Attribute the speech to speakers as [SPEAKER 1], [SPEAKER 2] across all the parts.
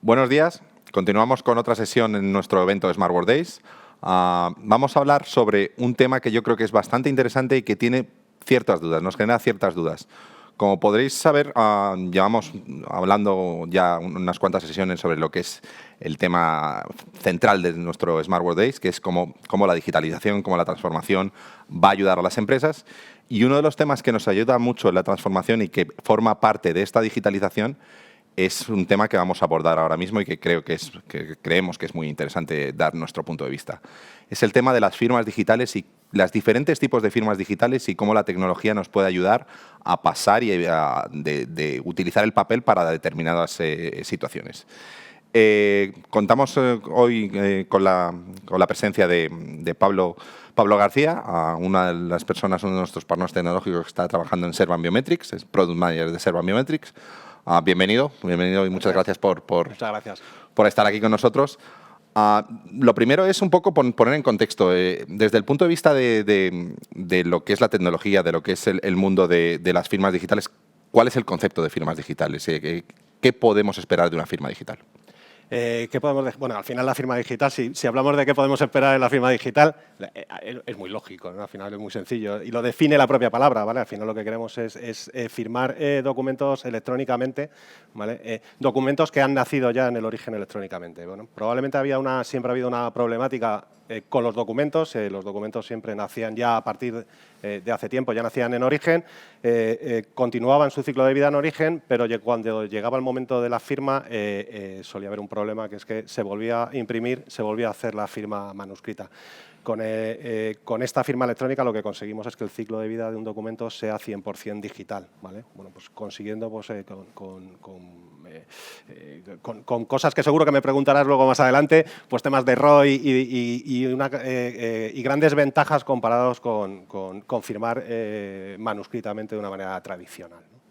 [SPEAKER 1] Buenos días. Continuamos con otra sesión en nuestro evento Smart World Days. Vamos a hablar sobre un tema que yo creo que es bastante interesante y que tiene ciertas dudas, nos genera ciertas dudas. Como podréis saber, llevamos hablando ya unas cuantas sesiones sobre lo que es el tema central de nuestro Smart World Days, que es cómo la digitalización, cómo la transformación va a ayudar a las empresas. Y uno de los temas que nos ayuda mucho en la transformación y que forma parte de esta digitalización es un tema que vamos a abordar ahora mismo y que creemos que es muy interesante dar nuestro punto de vista. Es el tema de las firmas digitales y los diferentes tipos de firmas digitales y cómo la tecnología nos puede ayudar a pasar y de utilizar el papel para determinadas situaciones. Contamos hoy con la presencia de Pablo García, una de las personas, uno de nuestros partners tecnológicos que está trabajando en Servan Biometrics, es Product Manager de Servan Biometrics. Bienvenido y muchas gracias por estar aquí con nosotros. Lo primero es un poco poner en contexto, desde el punto de vista de lo que es la tecnología, de lo que es el mundo de las firmas digitales, ¿cuál es el concepto de firmas digitales? ¿Qué podemos esperar de una firma digital?
[SPEAKER 2] Bueno, al final la firma digital, si hablamos de qué podemos esperar en la firma digital, es muy lógico, ¿no? Al final es muy sencillo y lo define la propia palabra, ¿vale? Al final lo que queremos es firmar documentos electrónicamente, ¿vale? Documentos que han nacido ya en el origen electrónicamente. Bueno, probablemente siempre ha habido una problemática con los documentos siempre nacían ya a partir de hace tiempo, ya nacían en origen, continuaban su ciclo de vida en origen, pero cuando llegaba el momento de la firma solía haber un problema, que es que se volvía a imprimir, se volvía a hacer la firma manuscrita. Con esta firma electrónica lo que conseguimos es que el ciclo de vida de un documento sea 100% digital, ¿vale? Bueno, pues consiguiendo con cosas que seguro que me preguntarás luego más adelante, pues temas de ROI y grandes ventajas comparados con firmar manuscritamente de una manera tradicional, ¿no?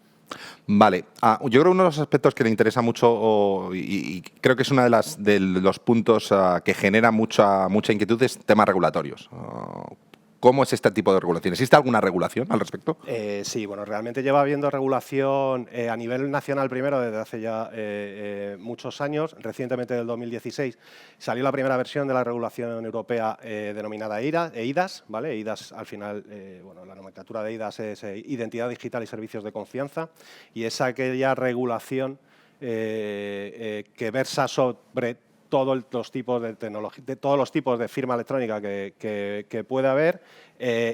[SPEAKER 1] Vale. Yo creo que uno de los aspectos que le interesa mucho y creo que es uno de los puntos que genera mucha inquietud es temas regulatorios. ¿Cómo es este tipo de regulación? ¿Existe alguna regulación al respecto?
[SPEAKER 2] Sí, bueno, realmente lleva habiendo regulación a nivel nacional primero desde hace ya muchos años. Recientemente, del 2016, salió la primera versión de la regulación europea denominada eIDAS, ¿vale? eIDAS, al final, bueno, la nomenclatura de eIDAS es Identidad Digital y Servicios de Confianza, y es aquella regulación que versa sobre todos los tipos de tecnología, de todos los tipos de firma electrónica que puede haber,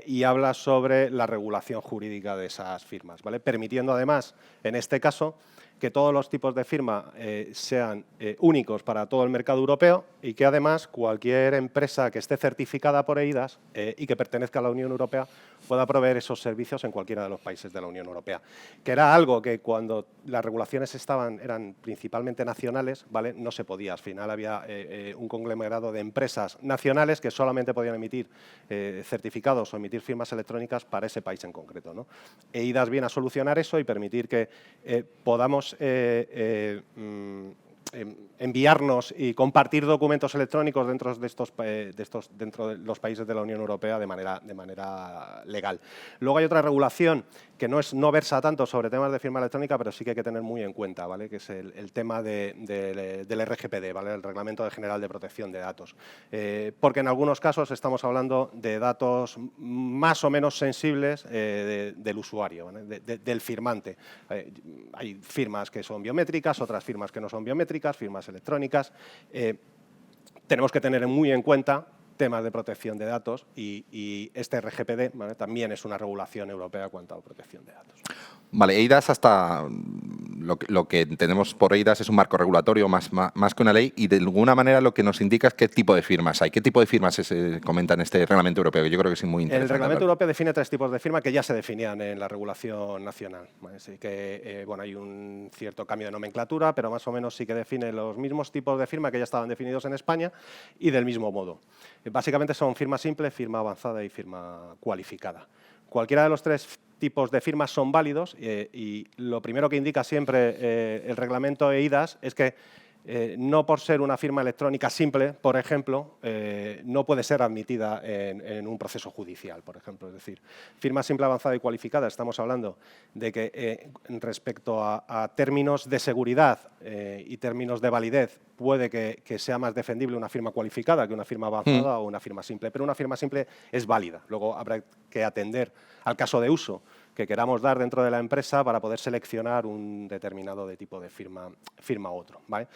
[SPEAKER 2] y habla sobre la regulación jurídica de esas firmas, ¿vale? Permitiendo además, en este caso, que todos los tipos de firma sean únicos para todo el mercado europeo y que además cualquier empresa que esté certificada por eIDAS y que pertenezca a la Unión Europea pueda proveer esos servicios en cualquiera de los países de la Unión Europea. Que era algo que cuando las regulaciones eran principalmente nacionales, ¿vale? No se podía. Al final había un conglomerado de empresas nacionales que solamente podían emitir certificados o emitir firmas electrónicas para ese país en concreto, ¿no? eIDAS viene a solucionar eso y permitir que podamos enviarnos y compartir documentos electrónicos dentro de los países de la Unión Europea de manera legal. Luego hay otra regulación que no versa tanto sobre temas de firma electrónica, pero sí que hay que tener muy en cuenta, ¿vale? Que es el tema del RGPD, ¿vale? El Reglamento General de Protección de Datos. Porque en algunos casos estamos hablando de datos más o menos sensibles del usuario, ¿vale? Del firmante. Hay firmas que son biométricas, otras firmas que no son biométricas, firmas electrónicas. Tenemos que tener muy en cuenta temas de protección de datos y este RGPD, ¿vale? También es una regulación europea cuanto a protección de datos.
[SPEAKER 1] Vale, eIDAS hasta lo que entendemos por eIDAS es un marco regulatorio más que una ley y de alguna manera lo que nos indica es qué tipo de firmas hay. ¿Qué tipo de firmas se comenta en este reglamento europeo? Que yo creo que es muy interesante.
[SPEAKER 2] El reglamento europeo define 3 tipos de firma que ya se definían en la regulación nacional, ¿vale? Así que bueno, hay un cierto cambio de nomenclatura, pero más o menos sí que define los mismos tipos de firma que ya estaban definidos en España y del mismo modo. Básicamente son firma simple, firma avanzada y firma cualificada. Cualquiera de los 3 tipos de firmas son válidos y lo primero que indica siempre el reglamento eIDAS es que no por ser una firma electrónica simple, por ejemplo, no puede ser admitida en un proceso judicial, por ejemplo. Es decir, firma simple, avanzada y cualificada, estamos hablando de que respecto a términos de seguridad y términos de validez, puede que sea más defendible una firma cualificada que una firma avanzada o una firma simple, pero una firma simple es válida. Luego habrá que atender al caso de uso que queramos dar dentro de la empresa para poder seleccionar un determinado tipo de firma u otro, ¿vale?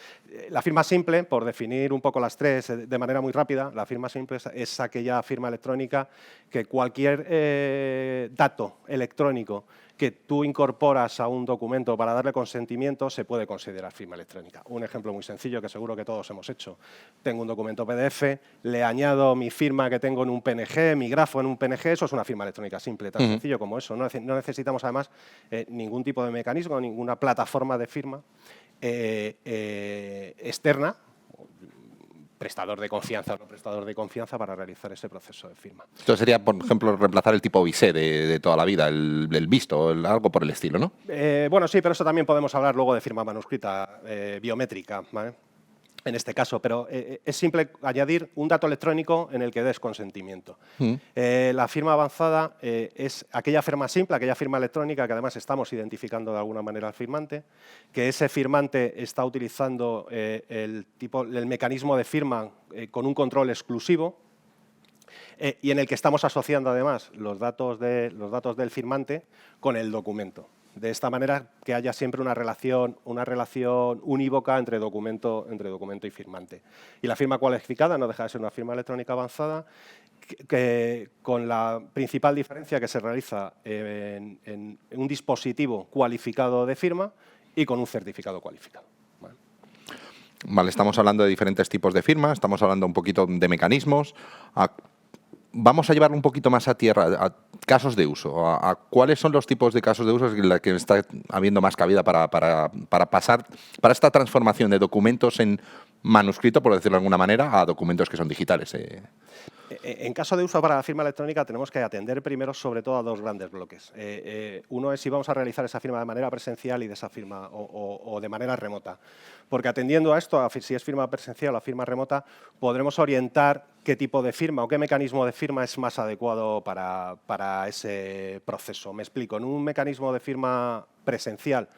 [SPEAKER 2] La firma simple, por definir un poco las tres de manera muy rápida, la firma simple es aquella firma electrónica que cualquier dato electrónico que tú incorporas a un documento para darle consentimiento se puede considerar firma electrónica. Un ejemplo muy sencillo que seguro que todos hemos hecho. Tengo un documento PDF, le añado mi firma que tengo en un PNG, mi grafo en un PNG, eso es una firma electrónica simple, tan sencillo como eso. No necesitamos además ningún tipo de mecanismo, ninguna plataforma de firma externa, prestador de confianza o no prestador de confianza, para realizar ese proceso de firma.
[SPEAKER 1] Esto sería, por ejemplo, reemplazar el tipo visé de toda la vida, el visto, algo por el estilo, ¿no?
[SPEAKER 2] Bueno, sí, pero eso también podemos hablar luego de firma manuscrita biométrica, ¿vale? En este caso, pero es simple añadir un dato electrónico en el que des consentimiento. La firma avanzada es aquella firma simple, aquella firma electrónica que además estamos identificando de alguna manera al firmante, que ese firmante está utilizando el mecanismo de firma con un control exclusivo y en el que estamos asociando además los datos del firmante con el documento. De esta manera que haya siempre una relación unívoca entre documento y firmante. Y la firma cualificada no deja de ser una firma electrónica avanzada que con la principal diferencia que se realiza en un dispositivo cualificado de firma y con un certificado cualificado.
[SPEAKER 1] Vale, estamos hablando de diferentes tipos de firmas, estamos hablando un poquito de mecanismos. Vamos a llevarlo un poquito más a tierra, a casos de uso. A cuáles son los tipos de casos de uso en los que está habiendo más cabida para pasar, para esta transformación de documentos en manuscrito, por decirlo de alguna manera, a documentos que son digitales.
[SPEAKER 2] En caso de uso para la firma electrónica tenemos que atender primero sobre todo a dos grandes bloques. Uno es si vamos a realizar esa firma de manera presencial y de esa firma o de manera remota. Porque atendiendo a esto, si es firma presencial o firma remota, podremos orientar qué tipo de firma o qué mecanismo de firma es más adecuado para ese proceso. Me explico. En un mecanismo de firma presencial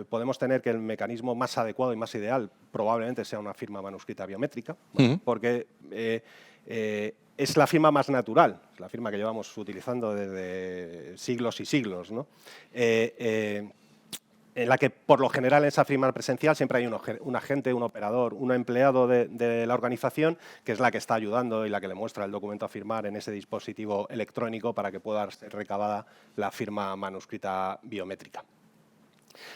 [SPEAKER 2] podemos tener que el mecanismo más adecuado y más ideal probablemente sea una firma manuscrita biométrica, ¿vale? Porque es la firma más natural, la firma que llevamos utilizando desde siglos y siglos, ¿no? En la que, por lo general, en esa firma presencial siempre hay un agente, un operador, un empleado de la organización que es la que está ayudando y la que le muestra el documento a firmar en ese dispositivo electrónico para que pueda ser recabada la firma manuscrita biométrica.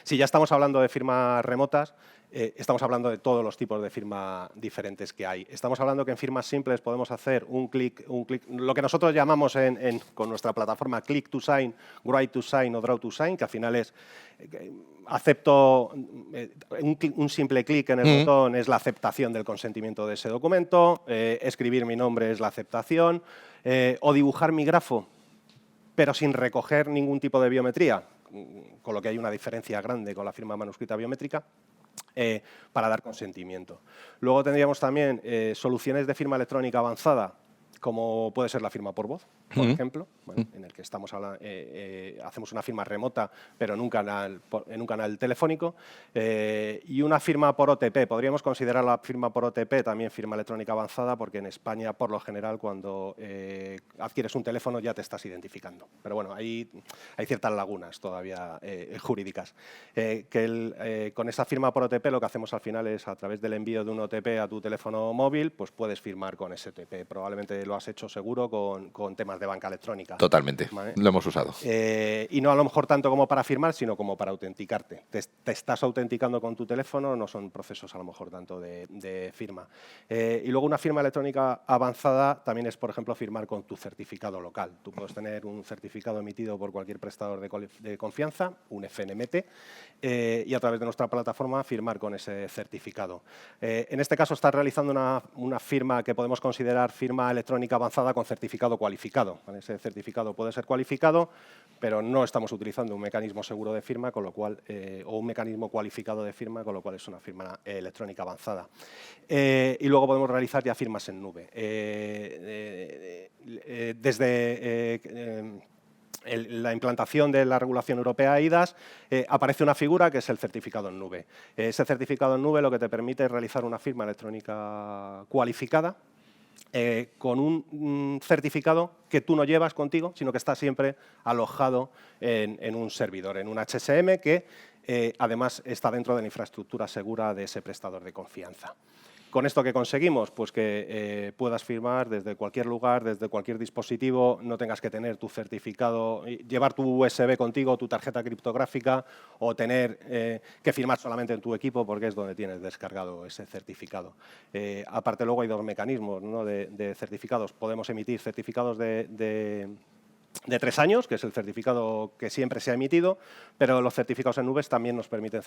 [SPEAKER 2] Si ya estamos hablando de firmas remotas, estamos hablando de todos los tipos de firma diferentes que hay. Estamos hablando que en firmas simples podemos hacer un clic, lo que nosotros llamamos con nuestra plataforma click to sign, write to sign o draw to sign, que al final es acepto un simple clic en el botón es la aceptación del consentimiento de ese documento, escribir mi nombre es la aceptación, o dibujar mi grafo, pero sin recoger ningún tipo de biometría, con lo que hay una diferencia grande con la firma manuscrita biométrica, para dar consentimiento. Luego tendríamos también soluciones de firma electrónica avanzada, como puede ser la firma por voz, por ejemplo, bueno, en el que hacemos una firma remota, pero en un canal telefónico, y una firma por OTP. Podríamos considerar la firma por OTP también firma electrónica avanzada, porque en España, por lo general, cuando adquieres un teléfono ya te estás identificando. Pero bueno, ahí hay ciertas lagunas todavía jurídicas. Con esa firma por OTP lo que hacemos al final es, a través del envío de un OTP a tu teléfono móvil, pues puedes firmar con ese OTP. Probablemente lo has hecho seguro con temas de banca electrónica.
[SPEAKER 1] Totalmente, ¿vale? Lo hemos usado.
[SPEAKER 2] Y no a lo mejor tanto como para firmar, sino como para autenticarte. Te estás autenticando con tu teléfono, no son procesos a lo mejor tanto de firma. Y luego una firma electrónica avanzada también es, por ejemplo, firmar con tu certificado local. Tú puedes tener un certificado emitido por cualquier prestador de confianza, un FNMT, y a través de nuestra plataforma firmar con ese certificado. En este caso estás realizando una firma que podemos considerar firma electrónica avanzada con certificado cualificado. cualificado, ¿vale? Ese certificado puede ser cualificado, pero no estamos utilizando un mecanismo seguro de firma, con lo cual, o un mecanismo cualificado de firma, con lo cual es una firma electrónica avanzada. Y luego podemos realizar ya firmas en nube. Desde la implantación de la regulación europea eIDAS, aparece una figura que es el certificado en nube. Ese certificado en nube lo que te permite es realizar una firma electrónica cualificada con un certificado que tú no llevas contigo, sino que está siempre alojado en un servidor, en un HSM que además está dentro de la infraestructura segura de ese prestador de confianza. ¿Con esto qué conseguimos? Pues que puedas firmar desde cualquier lugar, desde cualquier dispositivo, no tengas que tener tu certificado, llevar tu USB contigo, tu tarjeta criptográfica, o tener que firmar solamente en tu equipo porque es donde tienes descargado ese certificado. Aparte, luego hay dos mecanismos, ¿no?, de certificados. Podemos emitir certificados de 3 años, que es el certificado que siempre se ha emitido, pero los certificados en nubes también nos permiten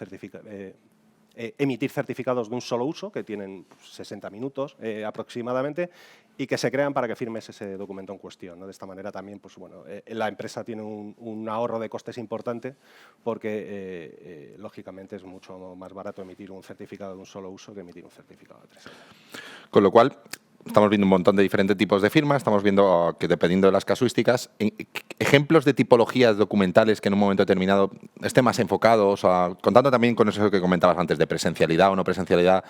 [SPEAKER 2] emitir certificados de un solo uso, que tienen 60 minutos aproximadamente, y que se crean para que firmes ese documento en cuestión, ¿no? De esta manera también, pues, bueno, la empresa tiene un ahorro de costes importante porque, lógicamente, es mucho más barato emitir un certificado de un solo uso que emitir un certificado de 3 años.
[SPEAKER 1] Con lo cual, estamos viendo un montón de diferentes tipos de firmas, estamos viendo que dependiendo de las casuísticas, ejemplos de tipologías documentales que en un momento determinado estén más enfocados, contando también con eso que comentabas antes de presencialidad o no presencialidad,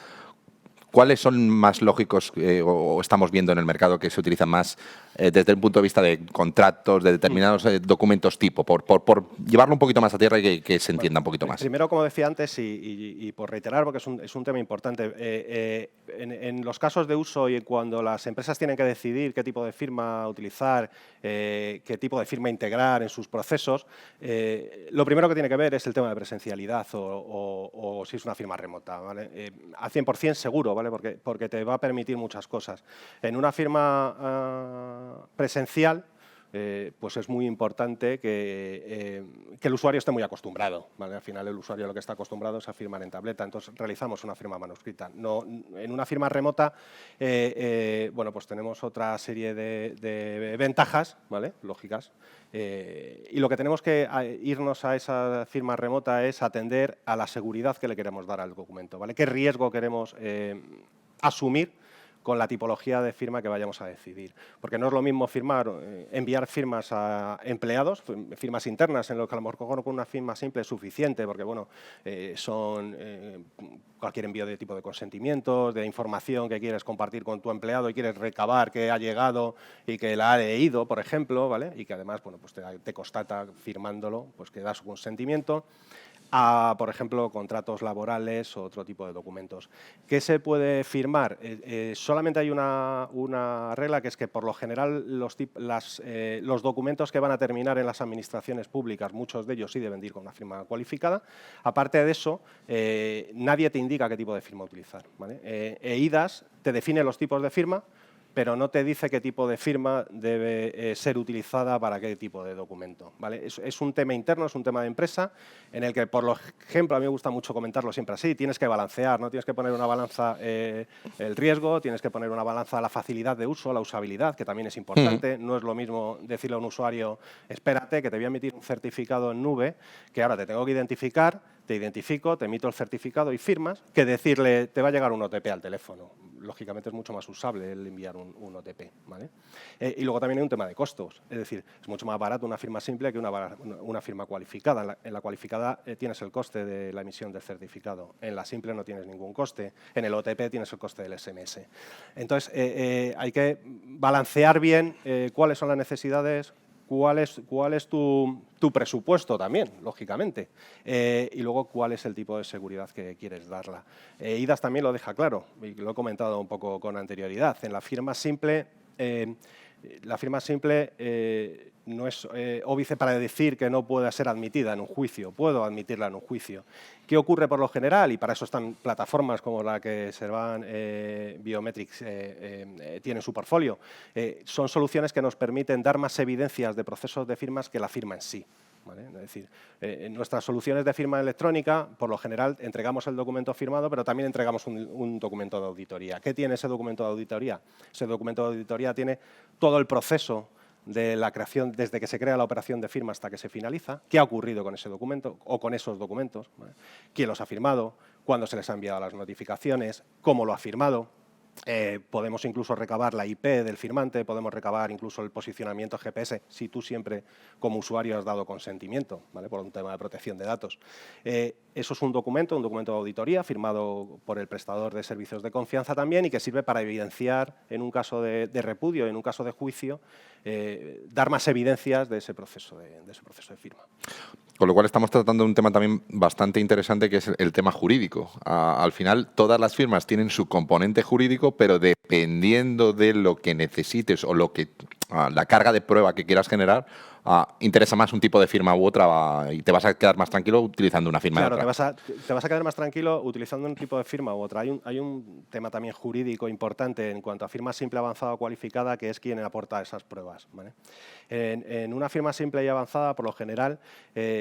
[SPEAKER 1] ¿cuáles son más lógicos o estamos viendo en el mercado que se utilizan más desde el punto de vista de contratos, de determinados documentos tipo, por llevarlo un poquito más a tierra y que se entienda un poquito más?
[SPEAKER 2] Primero, como decía antes, y por reiterar, porque es un tema importante, en los casos de uso y cuando las empresas tienen que decidir qué tipo de firma utilizar, qué tipo de firma integrar en sus procesos, lo primero que tiene que ver es el tema de presencialidad o si es una firma remota, ¿vale? Al 100% seguro, ¿vale? Porque te va a permitir muchas cosas. En una firma presencial, pues es muy importante que el usuario esté muy acostumbrado, ¿vale? Al final el usuario lo que está acostumbrado es a firmar en tableta, entonces realizamos una firma manuscrita. No, en una firma remota, bueno, pues tenemos otra serie de ventajas, ¿vale?, lógicas, y lo que tenemos que irnos a esa firma remota es atender a la seguridad que le queremos dar al documento, ¿vale? ¿Qué riesgo queremos asumir con la tipología de firma que vayamos a decidir? Porque no es lo mismo enviar firmas a empleados, firmas internas, en lo que a lo mejor con una firma simple es suficiente, porque, bueno, son cualquier envío de tipo de consentimientos, de información que quieres compartir con tu empleado y quieres recabar que ha llegado y que la ha leído, por ejemplo, ¿vale? Y que además, bueno, pues te constata firmándolo, pues que da su consentimiento. A, por ejemplo, contratos laborales o otro tipo de documentos. ¿Qué se puede firmar? Solamente hay una regla, que es que, por lo general, los documentos que van a terminar en las administraciones públicas, muchos de ellos sí deben ir con una firma cualificada. Aparte de eso, nadie te indica qué tipo de firma utilizar, ¿vale? eIDAS te define los tipos de firma, pero no te dice qué tipo de firma debe ser utilizada para qué tipo de documento, ¿vale? Es un tema interno, es un tema de empresa, en el que, por ejemplo, a mí me gusta mucho comentarlo siempre así, tienes que balancear, ¿no? Tienes que poner una balanza el riesgo, tienes que poner una balanza la facilidad de uso, la usabilidad, que también es importante. No es lo mismo decirle a un usuario, espérate, que te voy a emitir un certificado en nube, que ahora te tengo que identificar, te identifico, te emito el certificado y firmas, que decirle, te va a llegar un OTP al teléfono. Lógicamente es mucho más usable el enviar un OTP, ¿vale? Y luego también hay un tema de costos, es decir, es mucho más barato una firma simple que una firma cualificada. En la cualificada tienes el coste de la emisión del certificado, en la simple no tienes ningún coste, en el OTP tienes el coste del SMS. Entonces, hay que balancear bien cuáles son las necesidades, cuál es tu presupuesto también, lógicamente, y luego cuál es el tipo de seguridad que quieres darla. eIDAS también lo deja claro, y lo he comentado un poco con anterioridad. En la firma simple, no es óbice para decir que no pueda ser admitida en un juicio. Puedo admitirla en un juicio. ¿Qué ocurre por lo general? Y para eso están plataformas como la que Servan Biometrics tiene en su portfolio. Son soluciones que nos permiten dar más evidencias de procesos de firmas que la firma en sí, ¿vale? Es decir, en nuestras soluciones de firma electrónica, por lo general, entregamos el documento firmado, pero también entregamos un documento de auditoría. ¿Qué tiene ese documento de auditoría? Ese documento de auditoría tiene todo el proceso de la creación, desde que se crea la operación de firma hasta que se finaliza, qué ha ocurrido con ese documento o con esos documentos, ¿vale? Quién los ha firmado, cuándo se les ha enviado las notificaciones, cómo lo ha firmado. Podemos incluso recabar la IP del firmante, podemos recabar incluso el posicionamiento GPS, si tú siempre como usuario has dado consentimiento, ¿vale? Por un tema de protección de datos. Eso es un documento de auditoría firmado por el prestador de servicios de confianza también y que sirve para evidenciar, en un caso de repudio, en un caso de juicio, dar más evidencias de ese proceso de firma.
[SPEAKER 1] Con lo cual estamos tratando de un tema también bastante interesante, que es el tema jurídico. Al final, todas las firmas tienen su componente jurídico, pero dependiendo de lo que necesites o la carga de prueba que quieras generar, interesa más un tipo de firma u otra y te vas a quedar más tranquilo utilizando una firma.
[SPEAKER 2] Claro,
[SPEAKER 1] u otra.
[SPEAKER 2] te vas a quedar más tranquilo utilizando un tipo de firma u otra. Hay un tema también jurídico importante en cuanto a firma simple, avanzada o cualificada, que es quien aporta esas pruebas, ¿vale? En una firma simple y avanzada, por lo general,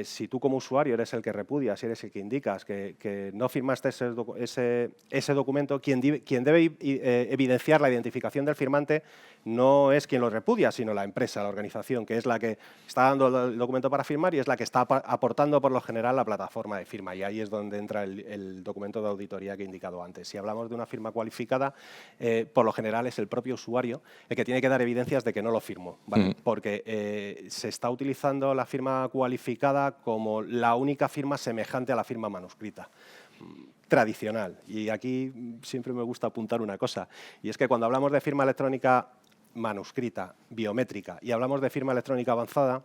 [SPEAKER 2] si tú como usuario eres el que repudias, si eres el que indicas que no firmaste ese documento, quien debe evidenciar la identificación del firmante no es quien lo repudia, sino la empresa, la organización, que es la que está dando el documento para firmar y es la que está aportando por lo general la plataforma de firma. Y ahí es donde entra el documento de auditoría que he indicado antes. Si hablamos de una firma cualificada, por lo general es el propio usuario el que tiene que dar evidencias de que no lo firmó, ¿vale? Porque se está utilizando la firma cualificada como la única firma semejante a la firma manuscrita tradicional. Y aquí siempre me gusta apuntar una cosa, y es que cuando hablamos de firma electrónica manuscrita, biométrica, y hablamos de firma electrónica avanzada,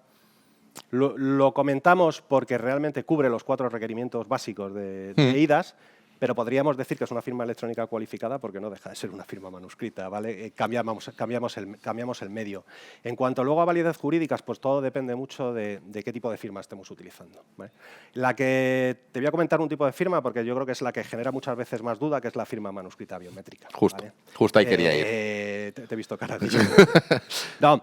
[SPEAKER 2] lo comentamos porque realmente cubre los 4 requerimientos básicos de eIDAS, pero podríamos decir que es una firma electrónica cualificada porque no deja de ser una firma manuscrita, ¿vale? Cambiamos el medio. En cuanto luego a validez jurídicas, pues todo depende mucho de qué tipo de firma estemos utilizando, ¿vale? La que te voy a comentar un tipo de firma porque yo creo que es la que genera muchas veces más duda, que es la firma manuscrita biométrica. ¿Vale?
[SPEAKER 1] Justo ahí quería ir.
[SPEAKER 2] Te he visto cara de... No,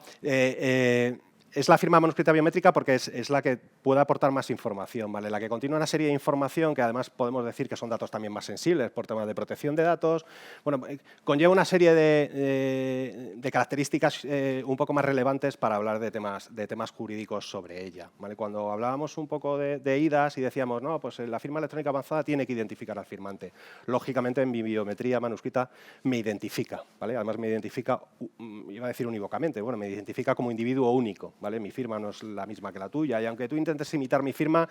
[SPEAKER 2] es la firma manuscrita biométrica porque es la que puede aportar más información, ¿vale? La que contiene una serie de información que además podemos decir que son datos también más sensibles por temas de protección de datos. Bueno, conlleva una serie de características un poco más relevantes para hablar de temas jurídicos sobre ella, ¿vale? Cuando hablábamos un poco de IDAS y decíamos, no, pues la firma electrónica avanzada tiene que identificar al firmante. Lógicamente, en mi biometría manuscrita me identifica, ¿vale? Además me identifica, iba a decir unívocamente, bueno, me identifica como individuo único, ¿vale? Mi firma no es la misma que la tuya y aunque tú intentes imitar mi firma,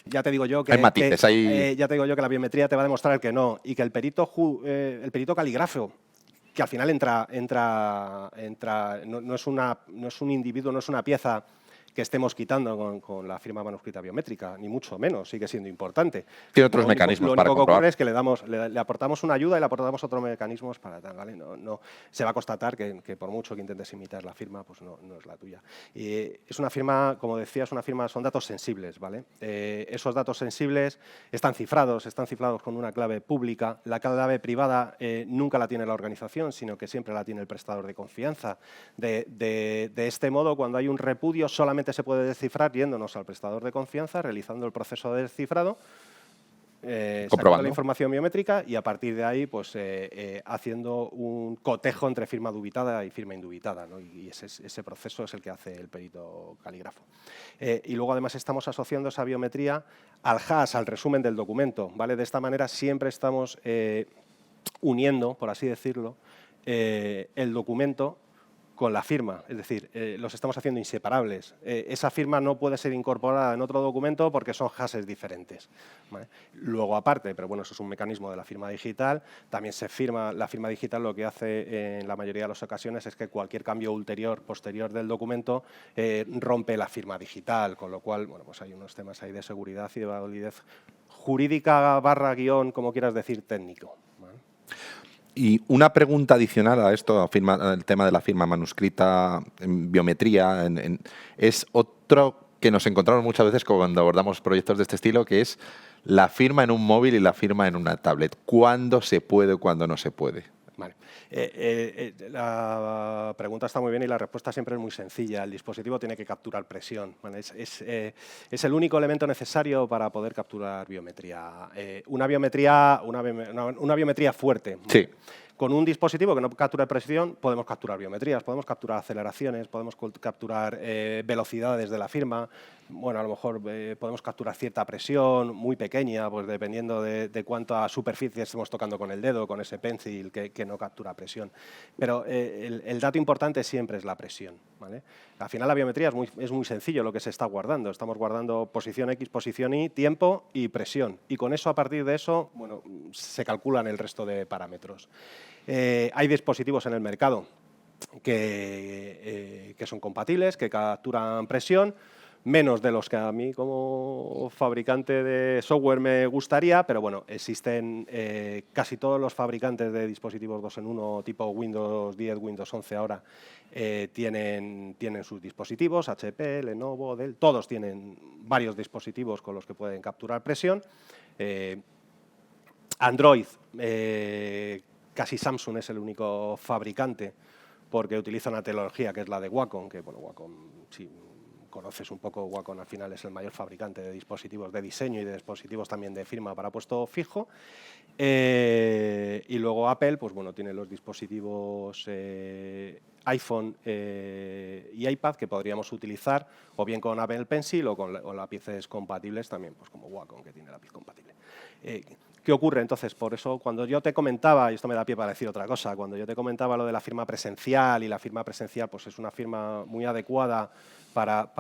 [SPEAKER 2] ya te digo yo que,
[SPEAKER 1] hay matices,
[SPEAKER 2] ya te digo yo que la biometría te va a demostrar que no y que el perito calígrafo, que al final no es un individuo, no es una pieza que estemos quitando con la firma manuscrita biométrica, ni mucho menos, sigue siendo importante.
[SPEAKER 1] Tiene otros mecanismos para comprobar.
[SPEAKER 2] Lo único que ocurre es que le aportamos una ayuda y le aportamos otros mecanismos para tal, ¿vale? No, se va a constatar que por mucho que intentes imitar la firma, pues no es la tuya. Y es una firma, como decía, son datos sensibles, ¿vale? Esos datos sensibles están cifrados con una clave pública. La clave privada nunca la tiene la organización, sino que siempre la tiene el prestador de confianza. De este modo, cuando hay un repudio, solamente se puede descifrar yéndonos al prestador de confianza, realizando el proceso de descifrado, sacando la información biométrica y a partir de ahí pues, haciendo un cotejo entre firma dubitada y firma indubitada, ¿no? Y ese proceso es el que hace el perito calígrafo. Y luego además estamos asociando esa biometría al hash, al resumen del documento, ¿vale? De esta manera siempre estamos uniendo, por así decirlo, el documento con la firma, es decir, los estamos haciendo inseparables. Esa firma no puede ser incorporada en otro documento porque son hashes diferentes, ¿vale? Luego, aparte, pero bueno, eso es un mecanismo de la firma digital, también la firma digital lo que hace en la mayoría de las ocasiones es que cualquier cambio posterior del documento rompe la firma digital, con lo cual, bueno, pues hay unos temas ahí de seguridad y de validez jurídica / como quieras decir, técnico, ¿vale?
[SPEAKER 1] Y una pregunta adicional a esto, el tema de la firma manuscrita en biometría, es otro que nos encontramos muchas veces cuando abordamos proyectos de este estilo, que es la firma en un móvil y la firma en una tablet. ¿Cuándo se puede, cuándo no se puede?
[SPEAKER 2] Vale. La pregunta está muy bien y la respuesta siempre es muy sencilla. El dispositivo tiene que capturar presión, ¿vale? Es el único elemento necesario para poder capturar biometría. Una biometría fuerte.
[SPEAKER 1] Sí.
[SPEAKER 2] con un dispositivo que no captura presión podemos capturar biometrías, podemos capturar aceleraciones, podemos capturar velocidades de la firma. Bueno, a lo mejor podemos capturar cierta presión muy pequeña, pues dependiendo de cuánta superficie estemos tocando con el dedo, con ese pencil que no captura presión. Pero el dato importante siempre es la presión, ¿vale? Al final la biometría es muy sencillo lo que se está guardando. Estamos guardando posición X, posición Y, tiempo y presión. Y con eso, a partir de eso, bueno, se calculan el resto de parámetros. Hay dispositivos en el mercado que son compatibles, que capturan presión, menos de los que a mí como fabricante de software me gustaría, pero bueno, existen casi todos los fabricantes de dispositivos 2 en 1 tipo Windows 10, Windows 11 ahora tienen sus dispositivos, HP, Lenovo, Dell, todos tienen varios dispositivos con los que pueden capturar presión. Android, casi Samsung es el único fabricante porque utiliza una tecnología que es la de Wacom, que bueno, Wacom, sí, conoces un poco, Wacom al final es el mayor fabricante de dispositivos de diseño y de dispositivos también de firma para puesto fijo. Y luego Apple, pues bueno, tiene los dispositivos iPhone y iPad que podríamos utilizar o bien con Apple Pencil o con lápices compatibles también, pues como Wacom, que tiene lápiz compatible. ¿Qué ocurre entonces? Por eso, cuando yo te comentaba, y esto me da pie para decir otra cosa, cuando yo te comentaba lo de la firma presencial, y la firma presencial pues es una firma muy adecuada para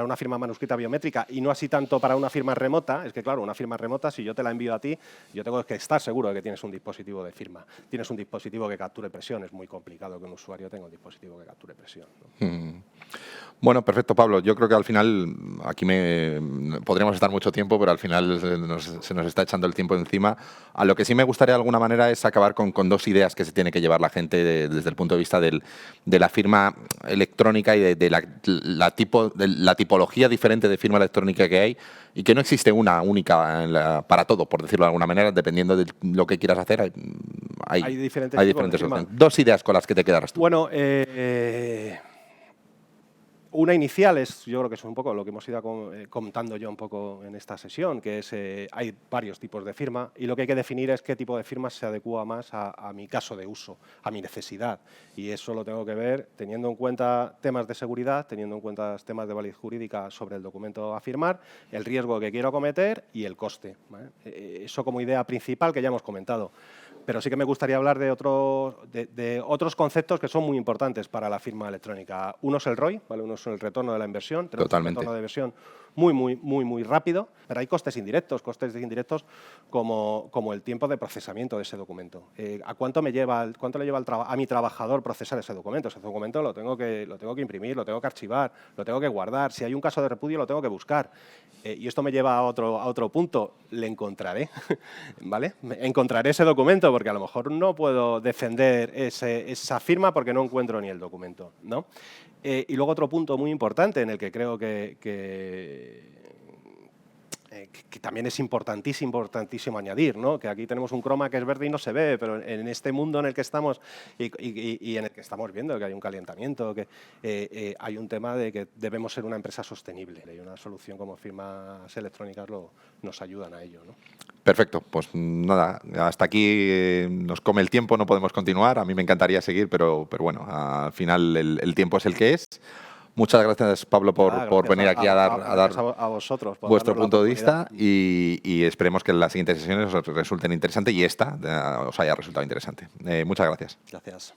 [SPEAKER 2] una firma manuscrita biométrica y no así tanto para una firma remota, es que claro, una firma remota, si yo te la envío a ti, yo tengo que estar seguro de que tienes un dispositivo de firma. Tienes un dispositivo que capture presión, es muy complicado que un usuario tenga un dispositivo que capture presión, ¿no?
[SPEAKER 1] Bueno, perfecto, Pablo. Yo creo que al final, aquí podríamos estar mucho tiempo, pero al final se nos está echando el tiempo encima. A lo que sí me gustaría de alguna manera es acabar con dos ideas que se tiene que llevar la gente desde el punto de vista de la firma electrónica y de la tipología diferente de firma electrónica que hay, y que no existe una única para todo, por decirlo de alguna manera, dependiendo de lo que quieras hacer. Hay diferentes opciones. Dos ideas con las que te quedarás tú.
[SPEAKER 2] Bueno, una inicial es, yo creo que es un poco lo que hemos ido contando yo un poco en esta sesión, que es hay varios tipos de firma y lo que hay que definir es qué tipo de firma se adecua más a mi caso de uso, a mi necesidad. Y eso lo tengo que ver teniendo en cuenta temas de seguridad, teniendo en cuenta temas de validez jurídica sobre el documento a firmar, el riesgo que quiero cometer y el coste, ¿vale? Eso como idea principal que ya hemos comentado. Pero sí que me gustaría hablar de otros conceptos que son muy importantes para la firma electrónica. Uno es el ROI, ¿vale? Uno es el retorno de la inversión. Tenemos un retorno de inversión muy rápido, pero hay costes indirectos como el tiempo de procesamiento de ese documento. ¿A cuánto le lleva a mi trabajador procesar ese documento? Ese documento lo tengo que imprimir, lo tengo que archivar, lo tengo que guardar. Si hay un caso de repudio, lo tengo que buscar. Y esto me lleva a otro punto. Le encontraré, ¿vale? Encontraré ese documento porque a lo mejor no puedo defender esa firma porque no encuentro ni el documento, ¿no? Y luego otro punto muy importante en el que creo que también es importantísimo añadir, ¿no? Que aquí tenemos un croma que es verde y no se ve, pero en este mundo en el que estamos y en el que estamos viendo que hay un calentamiento, que hay un tema de que debemos ser una empresa sostenible y una solución como firmas electrónicas nos ayudan a ello, ¿no?
[SPEAKER 1] Perfecto, pues nada, hasta aquí nos come el tiempo, no podemos continuar. A mí me encantaría seguir, pero bueno, al final el tiempo es el que es. Muchas gracias, Pablo, por venir aquí a dar
[SPEAKER 2] a vosotros,
[SPEAKER 1] vuestro punto de vista y esperemos que las siguientes sesiones os resulten interesantes y esta os haya resultado interesante. Muchas gracias.
[SPEAKER 2] Gracias.